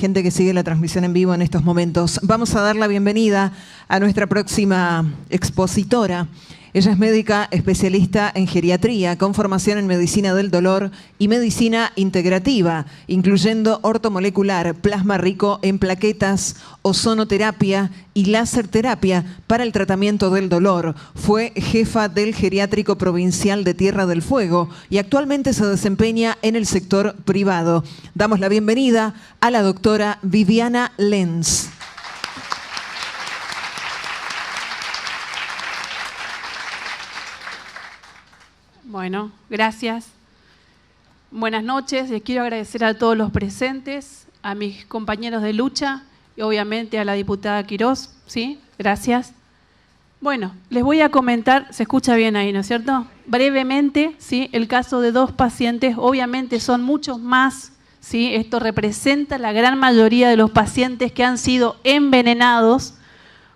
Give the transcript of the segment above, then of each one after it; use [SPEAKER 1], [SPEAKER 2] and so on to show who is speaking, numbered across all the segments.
[SPEAKER 1] gente que sigue la transmisión en vivo en estos momentos. Vamos a dar la bienvenida a nuestra próxima expositora. Ella es médica especialista en geriatría, con formación en medicina del dolor y medicina integrativa, incluyendo ortomolecular, plasma rico en plaquetas, ozonoterapia y láser terapia para el tratamiento del dolor. Fue jefa del Geriátrico Provincial de Tierra del Fuego y actualmente se desempeña en el sector privado. Damos la bienvenida a la doctora Viviana Lenz.
[SPEAKER 2] Bueno, gracias. Buenas noches. Les quiero agradecer a todos los presentes, a mis compañeros de lucha y obviamente a la diputada Quirós. ¿Sí? Gracias. Bueno, les voy a comentar, se escucha bien ahí, ¿no es cierto? Brevemente, ¿sí? El caso de 2 pacientes, obviamente son muchos más, ¿sí? Esto representa la gran mayoría de los pacientes que han sido envenenados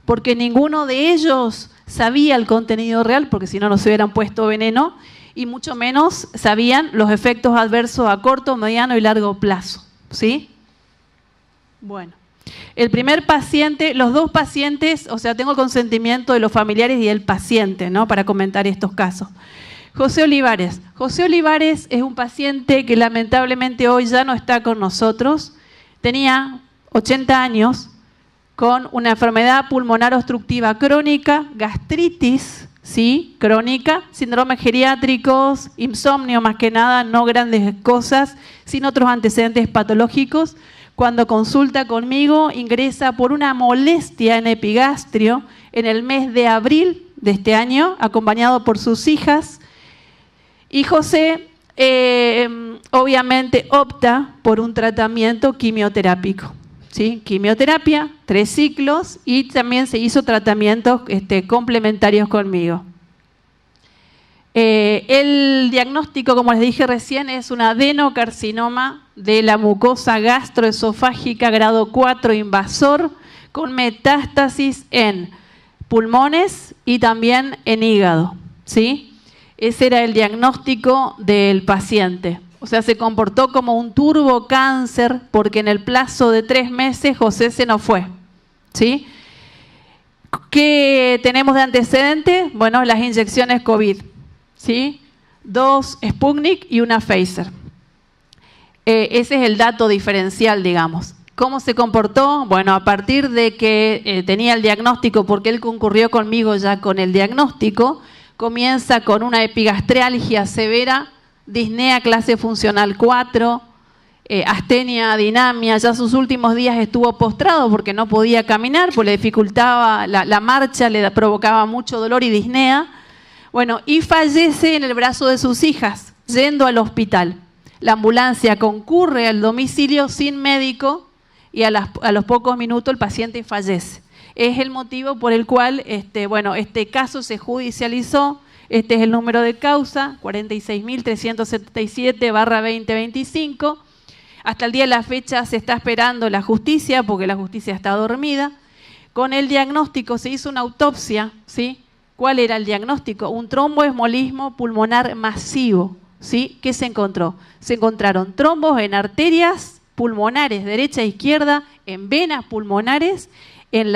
[SPEAKER 2] porque ninguno de ellos sabía el contenido real, porque si no, no se hubieran puesto veneno, y mucho menos sabían los efectos adversos a corto, mediano y largo plazo, ¿sí? Bueno, el primer paciente, los 2 pacientes, o sea, tengo consentimiento de los familiares y del paciente, ¿no? Para comentar estos casos. José Olivares. José Olivares es un paciente que lamentablemente hoy ya no está con nosotros. Tenía 80 años, con una enfermedad pulmonar obstructiva crónica, gastritis, ¿sí? Crónica, síndromes geriátricos, insomnio más que nada, no grandes cosas, sin otros antecedentes patológicos. Cuando consulta conmigo, ingresa por una molestia en epigastrio en el mes de abril de este año, acompañado por sus hijas. Y José, obviamente, opta por un tratamiento quimioterápico. ¿Sí? Quimioterapia, 3 ciclos, y también se hizo tratamientos complementarios conmigo. El diagnóstico, como les dije recién, es un adenocarcinoma de la mucosa gastroesofágica grado 4 invasor, con metástasis en pulmones y también en hígado, ¿sí? Ese era el diagnóstico del paciente. O sea, se comportó como un turbocáncer porque en el plazo de 3 meses José se nos fue, ¿sí? ¿Qué tenemos de antecedente? Bueno, las inyecciones COVID, ¿sí? 2 Sputnik y una Pfizer. Ese es el dato diferencial, digamos. ¿Cómo se comportó? Bueno, a partir de que tenía el diagnóstico, porque él concurrió conmigo ya con el diagnóstico, comienza con una epigastrialgia severa, disnea clase funcional 4, astenia, dinamia. Ya sus últimos días estuvo postrado porque no podía caminar, pues le dificultaba la marcha, le provocaba mucho dolor y disnea. Bueno, y fallece en el brazo de sus hijas, yendo al hospital. La ambulancia concurre al domicilio sin médico y a los pocos minutos el paciente fallece. Es el motivo por el cual este caso se judicializó. Este es el número de causa, 46.377/2025. Hasta el día de la fecha se está esperando la justicia, porque la justicia está dormida. Con el diagnóstico se hizo una autopsia, ¿sí? ¿Cuál era el diagnóstico? Un tromboesmolismo pulmonar masivo, ¿sí? ¿Qué se encontró? Se encontraron trombos en arterias pulmonares, derecha e izquierda, en venas pulmonares, en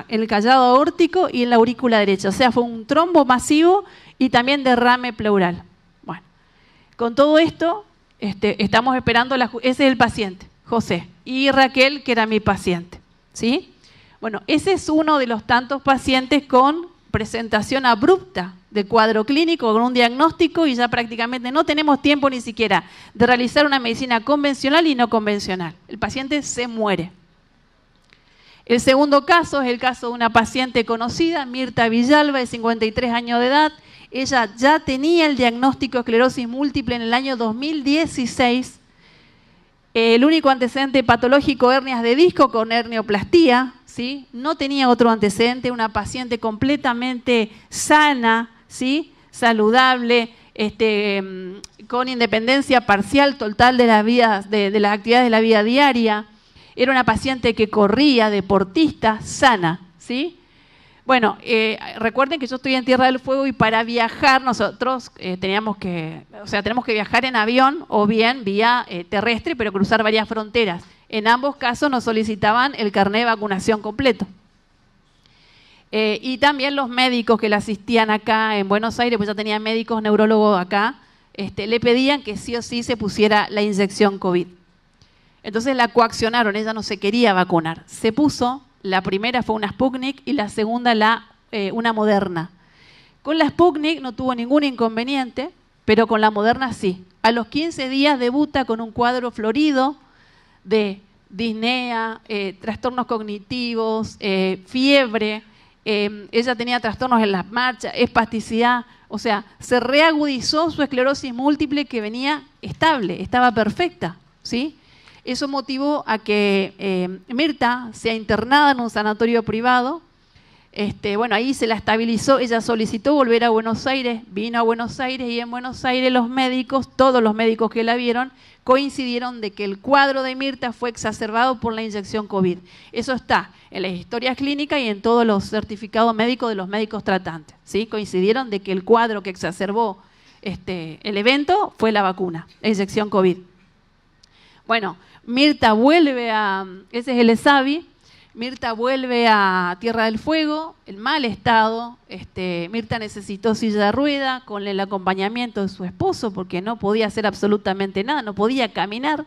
[SPEAKER 2] el callado aórtico y en la aurícula derecha. O sea, fue un trombo masivo y también derrame pleural. Bueno, con todo esto, estamos esperando, ese es el paciente, José, y Raquel, que era mi paciente, ¿sí? Bueno, ese es uno de los tantos pacientes con presentación abrupta de cuadro clínico, con un diagnóstico, y ya prácticamente no tenemos tiempo ni siquiera de realizar una medicina convencional y no convencional. El paciente se muere. El segundo caso es el caso de una paciente conocida, Mirta Villalba, de 53 años de edad. Ella ya tenía el diagnóstico de esclerosis múltiple en el año 2016. El único antecedente patológico, hernias de disco con hernioplastía, ¿sí? No tenía otro antecedente, una paciente completamente sana, ¿sí? Saludable, con independencia parcial total de las actividades de la vida diaria. Era una paciente que corría, deportista, sana, ¿sí? Bueno, recuerden que yo estoy en Tierra del Fuego y para viajar nosotros tenemos que viajar en avión o bien vía terrestre, pero cruzar varias fronteras. En ambos casos nos solicitaban el carnet de vacunación completo. Y también los médicos que le asistían acá en Buenos Aires, pues ya tenía médicos neurólogos acá, le pedían que sí o sí se pusiera la inyección COVID. Entonces la coaccionaron, ella no se quería vacunar. Se puso, la primera fue una Sputnik y la segunda una Moderna. Con la Sputnik no tuvo ningún inconveniente, pero con la Moderna sí. A los 15 días debuta con un cuadro florido de disnea, trastornos cognitivos, fiebre. Ella tenía trastornos en las marchas, espasticidad, o sea, se reagudizó su esclerosis múltiple que venía estable, estaba perfecta, ¿sí? Eso motivó a que Mirta sea internada en un sanatorio privado. Bueno, ahí se la estabilizó, ella solicitó volver a Buenos Aires, vino a Buenos Aires y en Buenos Aires los médicos, todos los médicos que la vieron, coincidieron de que el cuadro de Mirta fue exacerbado por la inyección COVID. Eso está en las historias clínicas y en todos los certificados médicos de los médicos tratantes, ¿sí? Coincidieron de que el cuadro que exacerbó el evento fue la vacuna, la inyección COVID. Bueno, Mirta vuelve ese es el ESAVI, Mirta vuelve a Tierra del Fuego, en mal estado. Mirta necesitó silla de rueda con el acompañamiento de su esposo porque no podía hacer absolutamente nada, no podía caminar.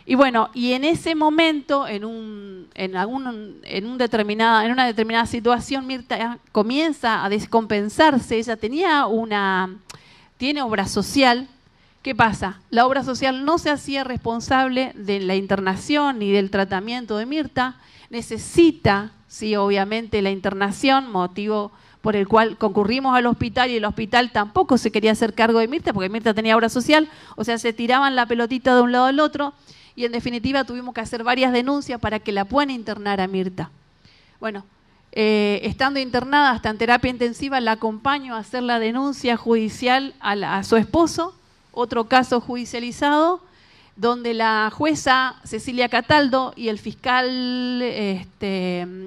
[SPEAKER 2] Y bueno, y en ese momento, en una determinada situación, Mirta comienza a descompensarse. Ella tiene obra social. ¿Qué pasa? La obra social no se hacía responsable de la internación ni del tratamiento de Mirta. Necesita, sí, obviamente, la internación, motivo por el cual concurrimos al hospital y el hospital tampoco se quería hacer cargo de Mirta porque Mirta tenía obra social, o sea, se tiraban la pelotita de un lado al otro y en definitiva tuvimos que hacer varias denuncias para que la puedan internar a Mirta. Bueno, estando internada hasta en terapia intensiva, la acompaño a hacer la denuncia judicial a su esposo. Otro caso judicializado, donde la jueza Cecilia Cataldo y el fiscal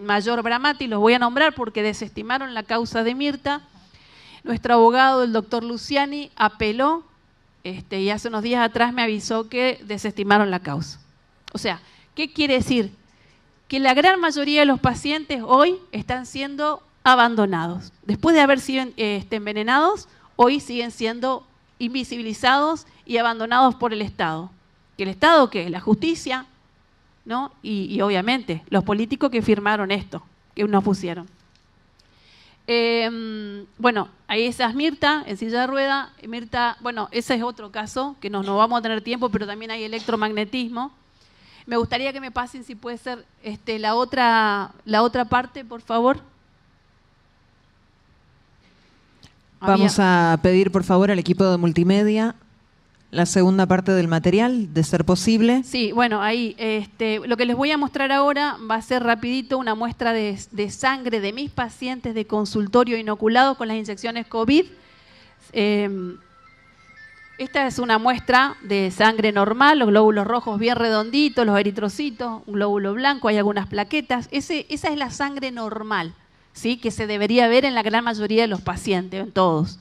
[SPEAKER 2] mayor Bramati, los voy a nombrar porque desestimaron la causa de Mirta. Nuestro abogado, el doctor Luciani, apeló y hace unos días atrás me avisó que desestimaron la causa. O sea, ¿qué quiere decir? Que la gran mayoría de los pacientes hoy están siendo abandonados. Después de haber sido envenenados, hoy siguen siendo invisibilizados y abandonados por el Estado. ¿Que el Estado qué? La justicia, ¿no? Y obviamente los políticos que firmaron esto, que nos pusieron. Bueno, ahí esa es Mirta, en silla de rueda. Mirta, bueno, ese es otro caso, que no vamos a tener tiempo, pero también hay electromagnetismo. Me gustaría que me pasen, si puede ser, la otra parte, por favor.
[SPEAKER 1] Vamos a pedir, por favor, al equipo de multimedia la segunda parte del material, de ser posible.
[SPEAKER 2] Sí, bueno, ahí lo que les voy a mostrar ahora va a ser rapidito una muestra de sangre de mis pacientes de consultorio inoculados con las inyecciones COVID. Esta es una muestra de sangre normal, los glóbulos rojos bien redonditos, los eritrocitos, un glóbulo blanco, hay algunas plaquetas. Esa es la sangre normal, ¿sí? Que se debería ver en la gran mayoría de los pacientes, en todos.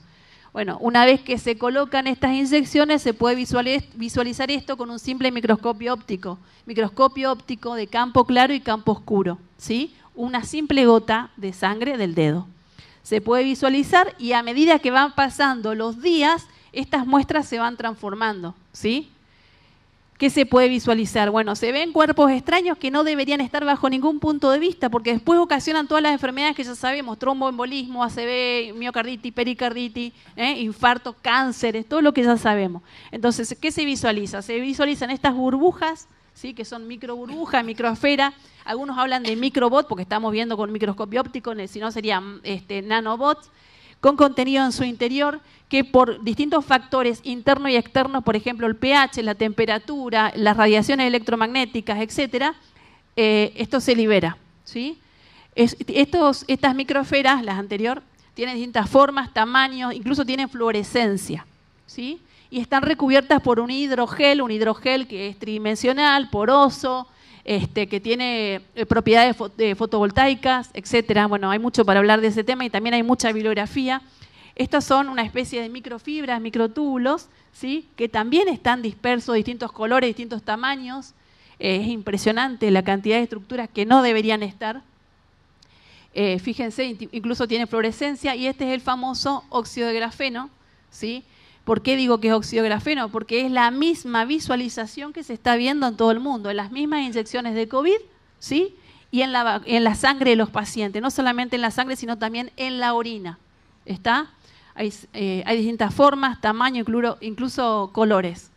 [SPEAKER 2] Bueno, una vez que se colocan estas inyecciones, se puede visualizar esto con un simple microscopio óptico de campo claro y campo oscuro, ¿sí? Una simple gota de sangre del dedo. Se puede visualizar y a medida que van pasando los días, estas muestras se van transformando, ¿sí? ¿Qué se puede visualizar? Bueno, se ven cuerpos extraños que no deberían estar bajo ningún punto de vista porque después ocasionan todas las enfermedades que ya sabemos, tromboembolismo, ACV, miocarditis, pericarditis, infartos, cánceres, todo lo que ya sabemos. Entonces, ¿qué se visualiza? Se visualizan estas burbujas, ¿sí? Que son microburbujas, microesferas. Algunos hablan de microbot porque estamos viendo con microscopio óptico, si no serían nanobots, con contenido en su interior que por distintos factores internos y externos, por ejemplo el pH, la temperatura, las radiaciones electromagnéticas, etcétera, esto se libera, ¿sí? Estas microesferas, las anteriores, tienen distintas formas, tamaños, incluso tienen fluorescencia, ¿sí? Y están recubiertas por un hidrogel que es tridimensional, poroso, que tiene propiedades fotovoltaicas, etcétera. Bueno, hay mucho para hablar de ese tema y también hay mucha bibliografía. Estas son una especie de microfibras, microtúbulos, ¿sí? Que también están dispersos, distintos colores, distintos tamaños. Es impresionante la cantidad de estructuras que no deberían estar. Fíjense, incluso tiene fluorescencia, y este es el famoso óxido de grafeno, ¿sí? ¿Por qué digo que es óxido de grafeno? Porque es la misma visualización que se está viendo en todo el mundo, en las mismas inyecciones de COVID, ¿sí? Y en la sangre de los pacientes, no solamente en la sangre, sino también en la orina. ¿Está? Hay distintas formas, tamaño, incluso colores.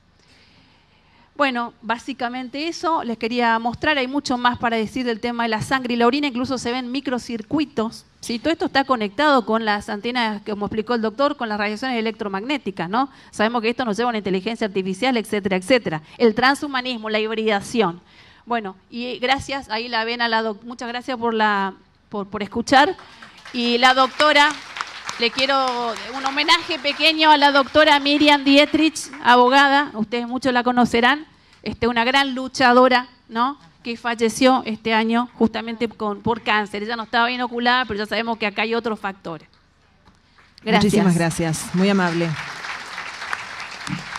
[SPEAKER 2] Bueno, básicamente eso les quería mostrar. Hay mucho más para decir del tema de la sangre y la orina. Incluso se ven microcircuitos, ¿sí? Todo esto está conectado con las antenas, como explicó el doctor, con las radiaciones electromagnéticas, ¿no? Sabemos que esto nos lleva a una inteligencia artificial, etcétera, etcétera. El transhumanismo, la hibridación. Bueno, y gracias, ahí la ven a la doctora. Muchas gracias por escuchar. Y la doctora, le quiero un homenaje pequeño a la doctora Miriam Dietrich, abogada, ustedes muchos la conocerán, una gran luchadora, ¿no? Que falleció este año justamente por cáncer. Ella no estaba inoculada, pero ya sabemos que acá hay otros factores. Gracias.
[SPEAKER 1] Muchísimas gracias, muy amable.